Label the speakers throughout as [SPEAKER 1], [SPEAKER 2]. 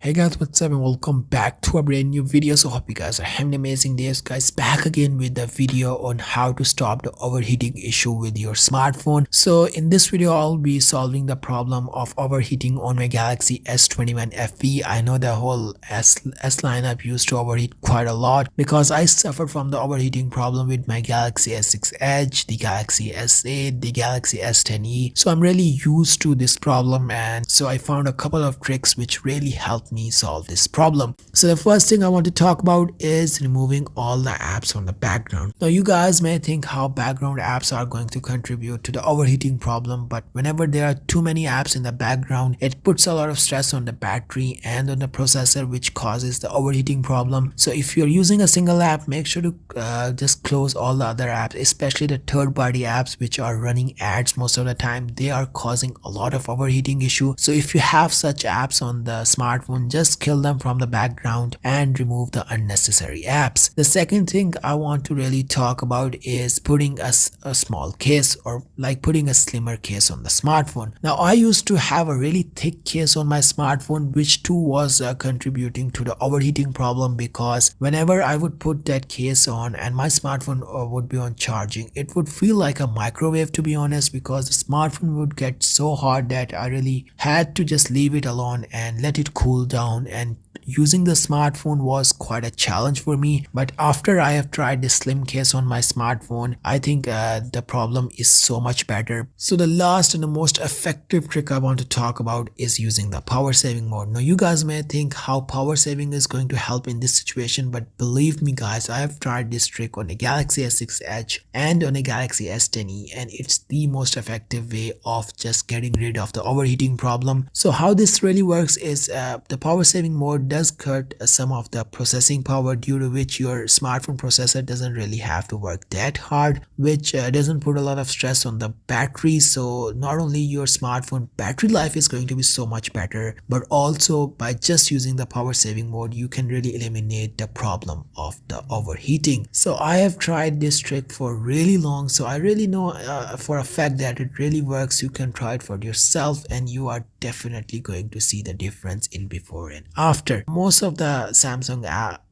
[SPEAKER 1] Hey guys, what's up and welcome back to a brand new video. So hope you guys are having amazing days, guys. Back again with the video on how to stop the overheating issue with your smartphone. So in this video I'll be solving the problem of overheating on my Galaxy S21 FE. I know the whole S lineup used to overheat quite a lot because I suffered from the overheating problem with my Galaxy S6 Edge, the Galaxy S8, the Galaxy S10e. So I'm really used to this problem, and so I found a couple of tricks which really helped me solve this problem. So the first thing I want to talk about is removing all the apps from the background. Now you guys may think how background apps are going to contribute to the overheating problem, but whenever there are too many apps in the background, it puts a lot of stress on the battery and on the processor, which causes the overheating problem. So if you're using a single app, make sure to just close all the other apps, especially the third-party apps which are running ads most of the time. They are causing a lot of overheating issue. So if you have such apps on the smartphone, just kill them from the background and remove the unnecessary apps. The second thing I want to really talk about is putting a small case, or like putting a slimmer case on the smartphone. Now I used to have a really thick case on my smartphone, which too was contributing to the overheating problem, because whenever I would put that case on and my smartphone would be on charging, it would feel like a microwave, to be honest, because the smartphone would get so hot that I really had to just leave it alone and let it cool down, and using the smartphone was quite a challenge for me. But after I have tried the slim case on my smartphone, I think the problem is so much better. So the last and the most effective trick I want to talk about is using the power saving mode. Now you guys may think how power saving is going to help in this situation, but believe me guys, I have tried this trick on the Galaxy S6 Edge and on the Galaxy S10e, and it's the most effective way of just getting rid of the overheating problem. So how this really works is the power saving mode does cut some of the processing power, due to which your smartphone processor doesn't really have to work that hard, which doesn't put a lot of stress on the battery. So not only your smartphone battery life is going to be so much better, but also by just using the power saving mode, you can really eliminate the problem of the overheating. So I have tried this trick for really long, so I really know for a fact that it really works. You can try it for yourself and you are definitely going to see the difference in before and after. Most of the Samsung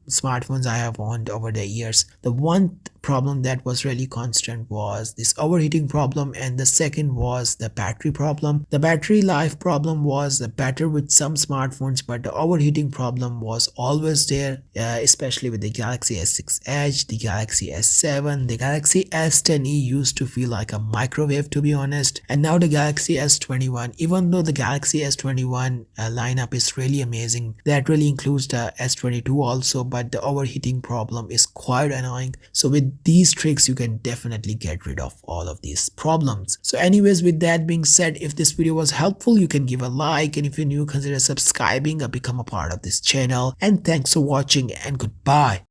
[SPEAKER 1] smartphones I have owned over the years, the one problem that was really constant was this overheating problem, and the second was the battery problem. The battery life problem was better with some smartphones, but the overheating problem was always there, especially with the Galaxy S6 Edge, the Galaxy S7, the Galaxy S10e used to feel like a microwave, to be honest, and now the Galaxy S21. Even though the Galaxy S21 lineup is really amazing, that really includes the S22 also, but the overheating problem is quite annoying. So with these tricks you can definitely get rid of all of these problems. So anyways, with that being said, if this video was helpful, you can give a like, and if you're new, consider subscribing or become a part of this channel. And thanks for watching, and goodbye.